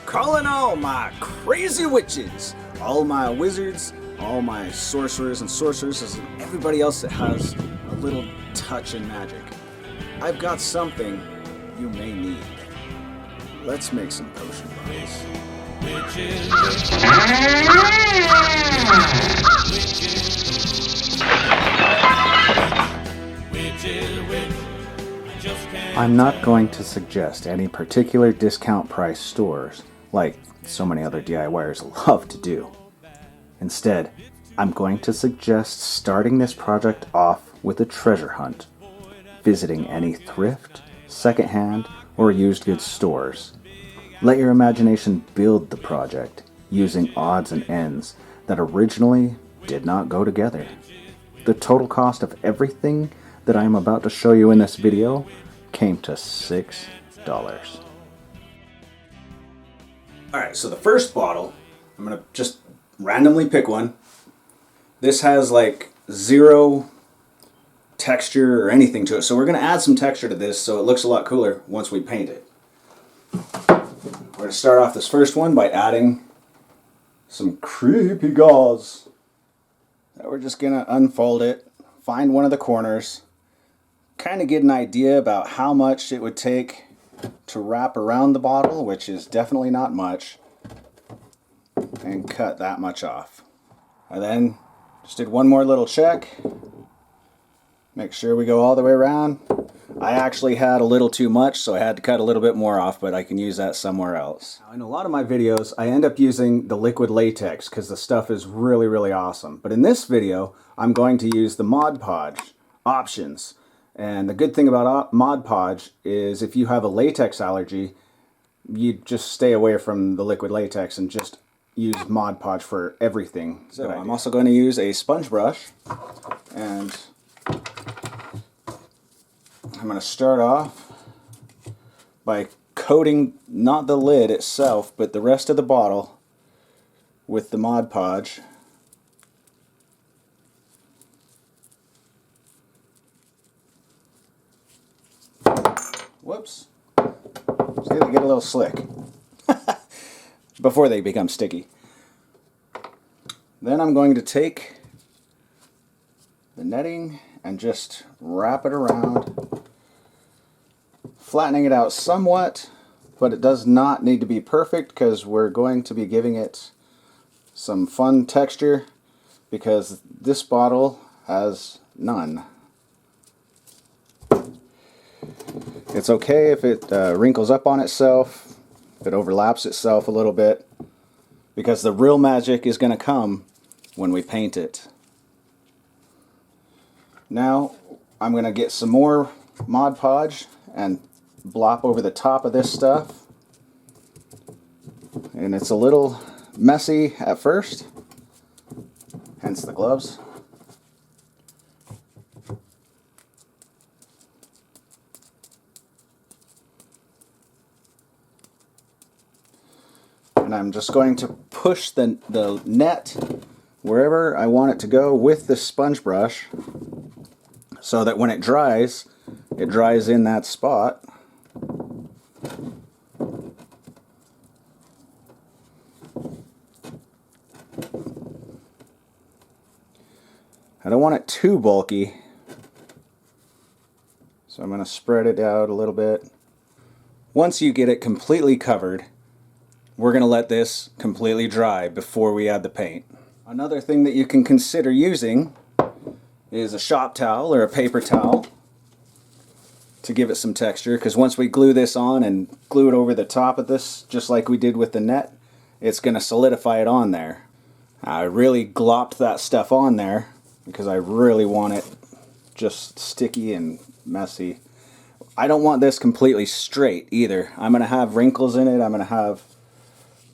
calling all my crazy witches, all my wizards, all my sorcerers and sorceresses, and everybody else that has a little touch in magic. I've got something you may need. Let's make some potion bottles. I'm not going to suggest any particular discount price stores like so many other DIYers love to do. Instead, I'm going to suggest starting this project off with a treasure hunt, visiting any thrift, secondhand, or used goods stores. Let your imagination build the project using odds and ends that originally did not go together. The total cost of everything that I am about to show you in this video came to $6. Alright, so the first bottle, I'm going to just randomly pick one. This has like zero texture or anything to it, so we're going to add some texture to this so it looks a lot cooler once we paint it. We're going to start off this first one by adding some creepy gauze. We're just going to unfold it, find one of the corners, kind of get an idea about how much it would take to wrap around the bottle, which is definitely not much, and cut that much off. I then just did one more little check, make sure we go all the way around. I actually had a little too much, so I had to cut a little bit more off, but I can use that somewhere else. Now, in a lot of my videos, I end up using the liquid latex because the stuff is really, really awesome. But in this video, I'm going to use the Mod Podge options. And the good thing about Mod Podge is if you have a latex allergy, you just stay away from the liquid latex and just use Mod Podge for everything. So I'm also going to use a sponge brush, and I'm going to start off by coating not the lid itself, but the rest of the bottle with the Mod Podge. Whoops. See, they get a little slick before they become sticky. Then I'm going to take the netting and just wrap it around, flattening it out somewhat, but it does not need to be perfect because we're going to be giving it some fun texture because this bottle has none. It's okay if it wrinkles up on itself, if it overlaps itself a little bit, because the real magic is going to come when we paint it. Now I'm going to get some more Mod Podge and blop over the top of this stuff. And it's a little messy at first, hence the gloves. And I'm just going to push the net wherever I want it to go with this sponge brush so that when it dries in that spot. I don't want it too bulky, so I'm going to spread it out a little bit. Once you get it completely covered, we're going to let this completely dry before we add the paint. Another thing that you can consider using is a shop towel or a paper towel to give it some texture, because once we glue this on and glue it over the top of this, just like we did with the net, it's going to solidify it on there. I really glopped that stuff on there because I really want it just sticky and messy. I don't want this completely straight either. I'm going to have wrinkles in it, I'm going to have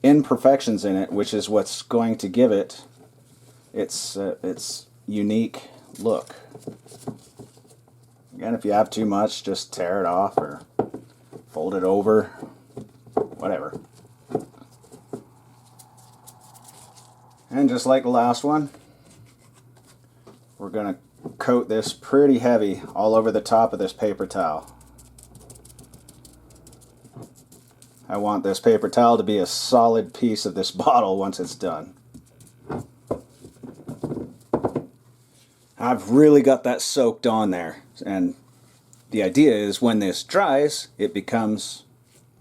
imperfections in it, which is what's going to give it its unique look. Again, if you have too much, just tear it off or fold it over, whatever. And just like the last one, we're going to coat this pretty heavy all over the top of this paper towel. I want this paper towel to be a solid piece of this bottle once it's done. I've really got that soaked on there, and the idea is when this dries, it becomes,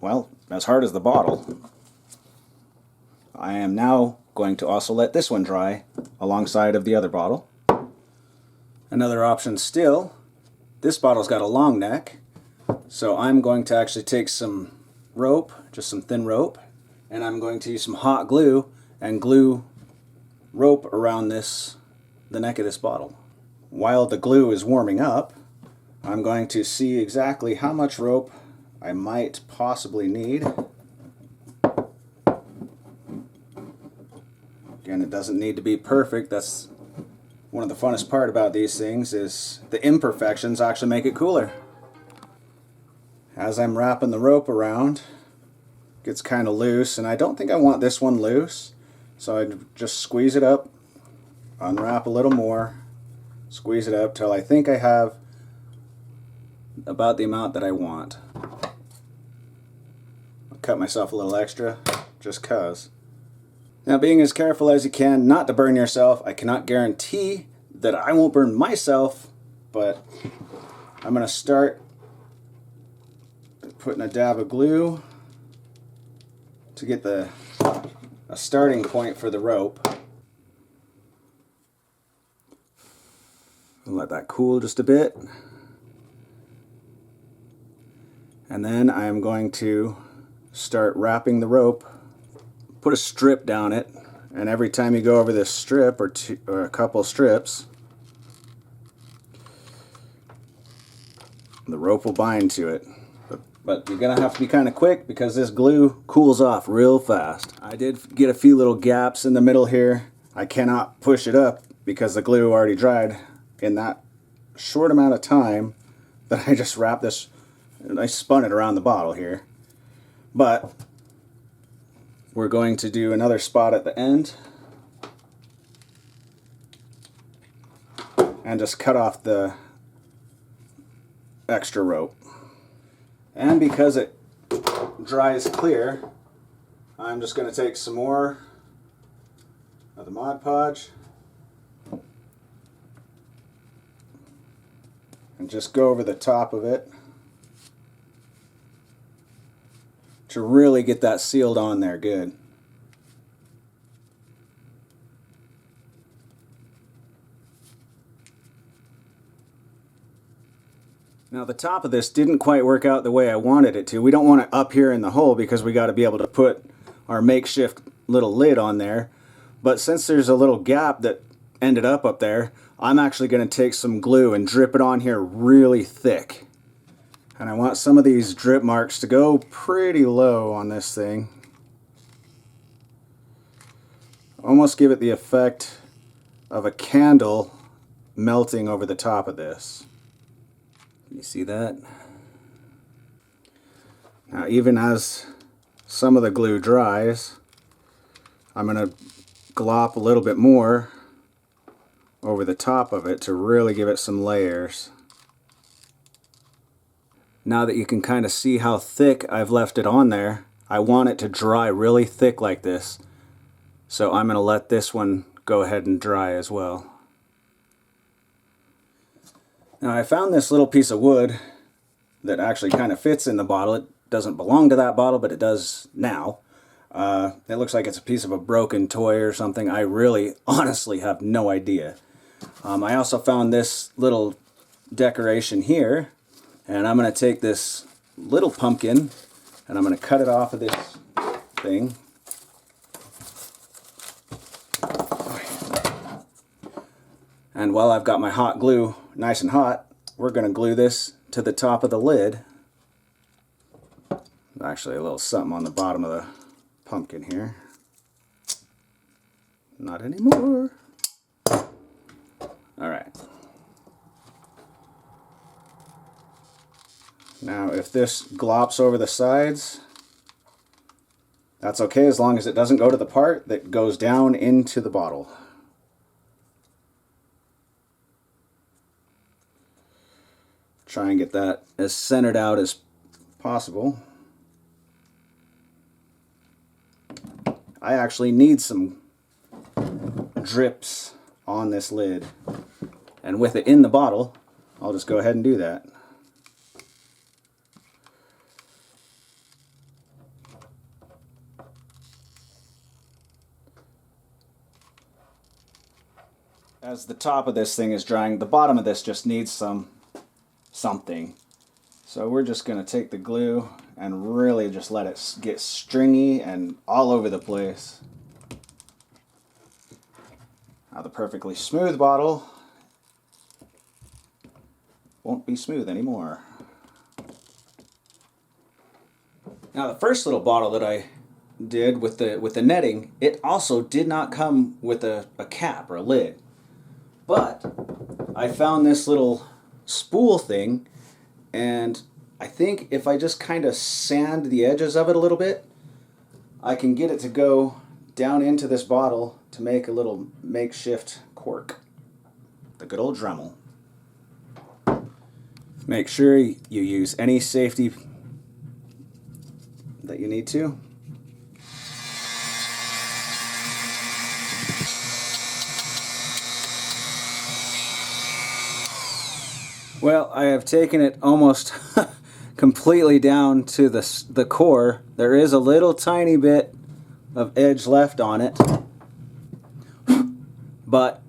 well, as hard as the bottle. I am now going to also let this one dry alongside of the other bottle. Another option still, this bottle's got a long neck, so I'm going to actually take some rope, just some thin rope, and I'm going to use some hot glue and glue rope around the neck of this bottle. While the glue is warming up, I'm going to see exactly how much rope I might possibly need. Again, it doesn't need to be perfect. That's one of the funnest part about these things, is the imperfections actually make it cooler. As I'm wrapping the rope around, it gets kind of loose, and I don't think I want this one loose, so I just squeeze it up, unwrap a little more, squeeze it up till I think I have about the amount that I want. I'll cut myself a little extra just cause. Now, being as careful as you can not to burn yourself, I cannot guarantee that I won't burn myself, but I'm going to start putting a dab of glue to get a starting point for the rope. I'll let that cool just a bit. And then I'm going to start wrapping the rope. Put a strip down it, and every time you go over this strip or a couple strips, the rope will bind to it. But you're gonna have to be kind of quick because this glue cools off real fast. I did get a few little gaps in the middle here. I cannot push it up because the glue already dried in that short amount of time that I just wrapped this, and I spun it around the bottle here. But we're going to do another spot at the end and just cut off the extra rope. And because it dries clear, I'm just going to take some more of the Mod Podge and just go over the top of it to really get that sealed on there good. Now the top of this didn't quite work out the way I wanted it to. We don't want it up here in the hole because we got to be able to put our makeshift little lid on there. But since there's a little gap that ended up there, I'm actually going to take some glue and drip it on here really thick. And I want some of these drip marks to go pretty low on this thing. Almost give it the effect of a candle melting over the top of this. You see that? Now, even as some of the glue dries, I'm going to glop a little bit more over the top of it to really give it some layers. Now that you can kind of see how thick I've left it on there, I want it to dry really thick like this. So I'm going to let this one go ahead and dry as well. Now I found this little piece of wood that actually kind of fits in the bottle. It doesn't belong to that bottle, but it does now. It looks like it's a piece of a broken toy or something. I really honestly have no idea. I also found this little decoration here, and I'm going to take this little pumpkin and I'm going to cut it off of this thing. And while I've got my hot glue nice and hot, we're going to glue this to the top of the lid. Actually, a little something on the bottom of the pumpkin here. Not anymore. Alright. Now, if this glops over the sides, that's okay as long as it doesn't go to the part that goes down into the bottle. Try and get that as centered out as possible. I actually need some drips on this lid. And with it in the bottle, I'll just go ahead and do that. As the top of this thing is drying, the bottom of this just needs something. So we're just going to take the glue and really just let it get stringy and all over the place. Now the perfectly smooth bottle won't be smooth anymore. Now the first little bottle that I did with the netting, it also did not come with a cap or a lid. But I found this little spool thing, and I think if I just kind of sand the edges of it a little bit, I can get it to go down into this bottle to make a little makeshift cork. The good old Dremel. Make sure you use any safety that you need to. Well, I have taken it almost completely down to the core. There is a little tiny bit of edge left on it, but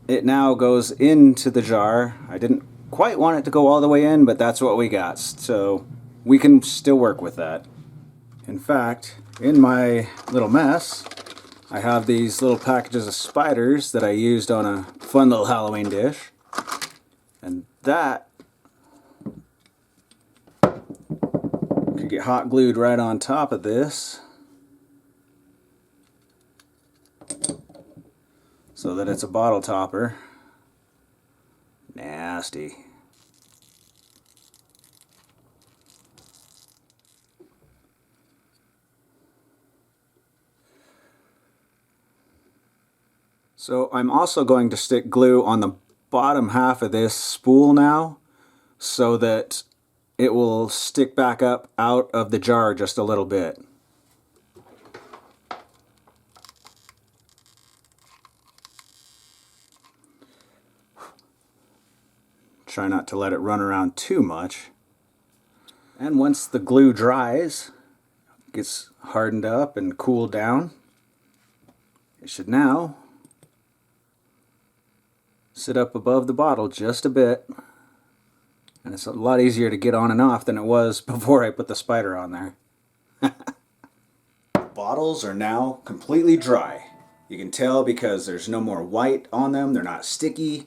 it now goes into the jar. I didn't quite want it to go all the way in, but that's what we got, so we can still work with that. In fact, in my little mess, I have these little packages of spiders that I used on a fun little Halloween dish. And that could get hot glued right on top of this so that it's a bottle topper. Nasty. So I'm also going to stick glue on the bottom half of this spool now so that it will stick back up out of the jar just a little bit. Try not to let it run around too much. And once the glue dries, gets hardened up and cooled down, it should now sit up above the bottle just a bit, and it's a lot easier to get on and off than it was before I put the spider on there. Bottles are now completely dry. You can tell because there's no more white on them, they're not sticky.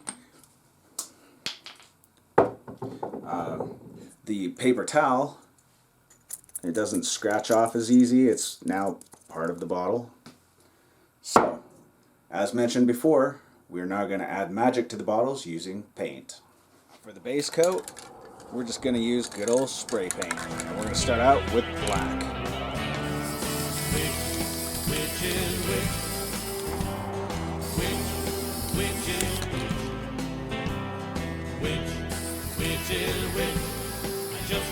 The paper towel, it doesn't scratch off as easy, it's now part of the bottle. So, as mentioned before, we're now going to add magic to the bottles using paint. For the base coat, we're just going to use good old spray paint. And we're going to start out with black.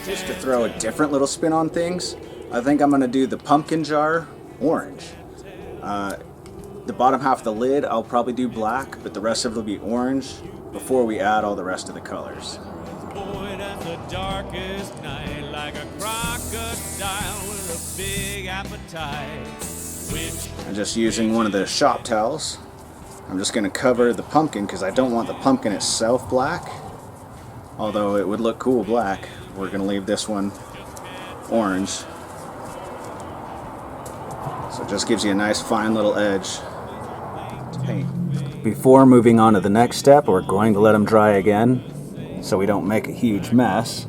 Just to throw a different little spin on things, I think I'm going to do the pumpkin jar orange. The bottom half of the lid I'll probably do black, but the rest of it will be orange before we add all the rest of the colors. I'm just using one of the shop towels. I'm just going to cover the pumpkin because I don't want the pumpkin itself black, although it would look cool black. We're going to leave this one orange. So it just gives you a nice fine little edge to paint. Before moving on to the next step, we're going to let them dry again so we don't make a huge mess.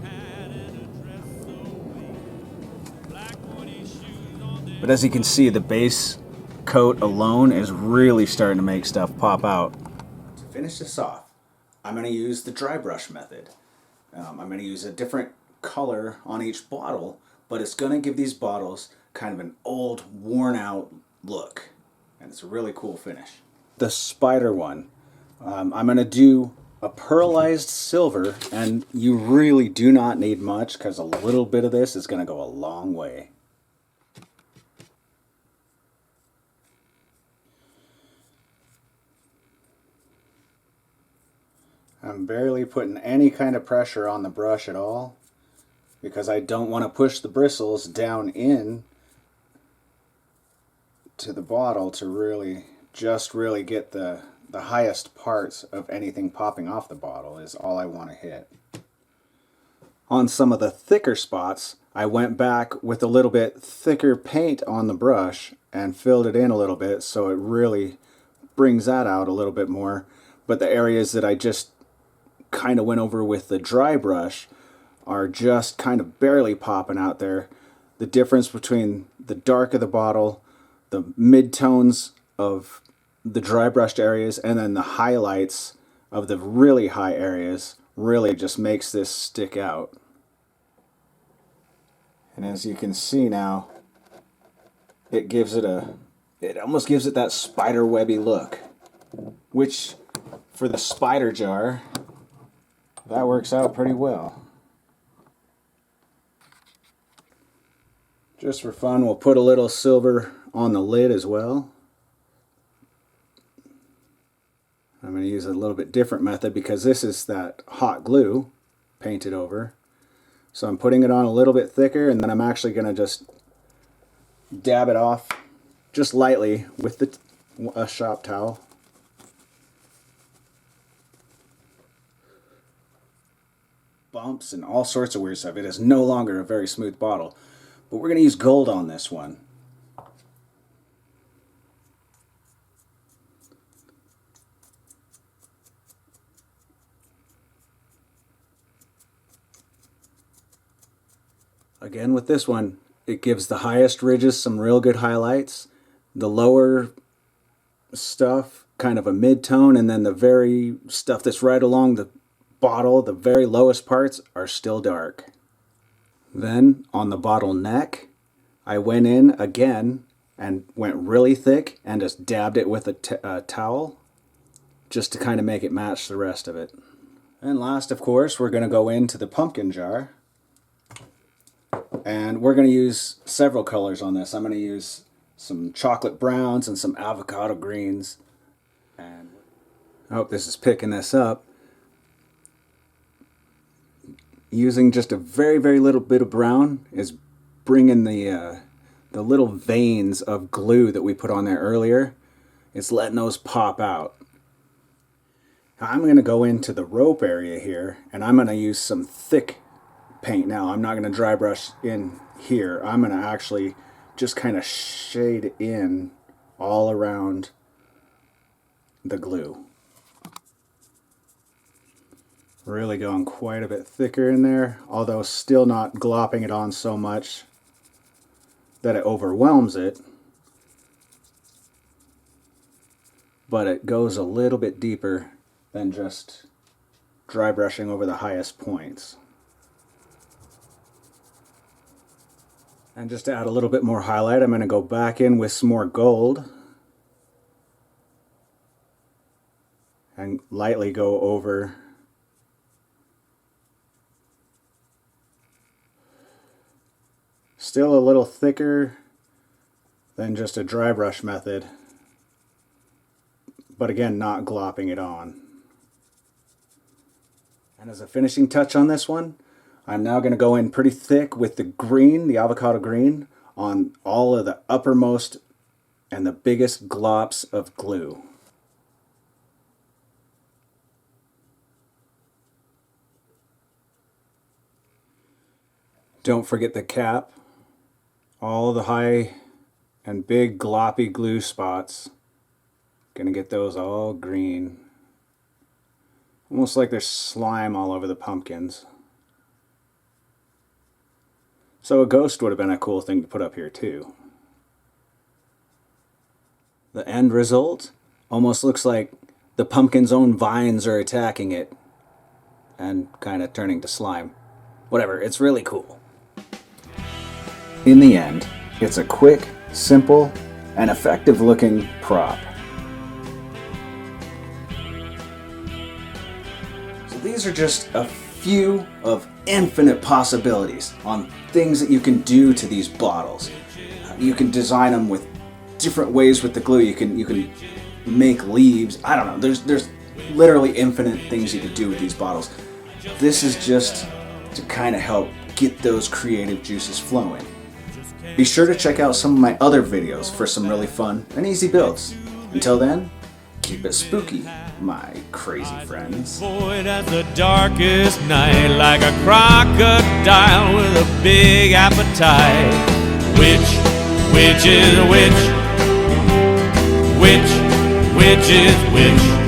But as you can see, the base coat alone is really starting to make stuff pop out. To finish this off, I'm going to use the dry brush method. I'm going to use a different color on each bottle, but it's going to give these bottles kind of an old, worn out look, and it's a really cool finish. The spider one, I'm going to do a pearlized silver, and you really do not need much because a little bit of this is going to go a long way. I'm barely putting any kind of pressure on the brush at all because I don't want to push the bristles down in to the bottle to really get the highest parts of anything popping off the bottle is all I want to hit. On some of the thicker spots, I went back with a little bit thicker paint on the brush and filled it in a little bit so it really brings that out a little bit more. But the areas that I just kind of went over with the dry brush are just kind of barely popping out there. The difference between the dark of the bottle, the mid-tones of the dry brushed areas, and then the highlights of the really high areas really just makes this stick out. And as you can see now, it almost gives it that spider webby look, which for the spider jar, that works out pretty well. Just for fun, we'll put a little silver on the lid as well. I'm going to use a little bit different method because this is that hot glue painted over. So I'm putting it on a little bit thicker, and then I'm actually going to just dab it off just lightly with a shop towel. Bumps and all sorts of weird stuff. It is no longer a very smooth bottle, but we're going to use gold on this one. Again, with this one, it gives the highest ridges some real good highlights. The lower stuff, kind of a mid-tone, and then the very stuff that's right along the bottle, the very lowest parts, are still dark. Then, on the bottle neck, I went in again and went really thick and just dabbed it with a towel just to kind of make it match the rest of it. And last, of course, we're going to go into the pumpkin jar. And we're going to use several colors on this. I'm going to use some chocolate browns and some avocado greens. And I hope this is picking this up. Using just a very, very little bit of brown is bringing the little veins of glue that we put on there earlier. It's letting those pop out. I'm going to go into the rope area here, and I'm going to use some thick paint now. I'm not going to dry brush in here. I'm going to actually just kind of shade in all around the glue. Really going quite a bit thicker in there, although still not glopping it on so much that it overwhelms it. But it goes a little bit deeper than just dry brushing over the highest points. And just to add a little bit more highlight, I'm going to go back in with some more gold and lightly go over still a little thicker than just a dry brush method, but again, not glopping it on. And as a finishing touch on this one, I'm now going to go in pretty thick with the green, the avocado green, on all of the uppermost and the biggest glops of glue. Don't forget the cap. All the high and big gloppy glue spots. Gonna get those all green. Almost like there's slime all over the pumpkins. So a ghost would have been a cool thing to put up here too. The end result almost looks like the pumpkin's own vines are attacking it and kind of turning to slime. Whatever, it's really cool. In the end, it's a quick, simple, and effective looking prop. So these are just a few of infinite possibilities on things that you can do to these bottles. You can design them with different ways with the glue. You can make leaves. I don't know. There's literally infinite things you could do with these bottles. This is just to kind of help get those creative juices flowing. Be sure to check out some of my other videos for some really fun and easy builds. Until then, keep it spooky, my crazy friends. Void as the darkest night, like a crocodile with a big appetite. Which is which? Which is which?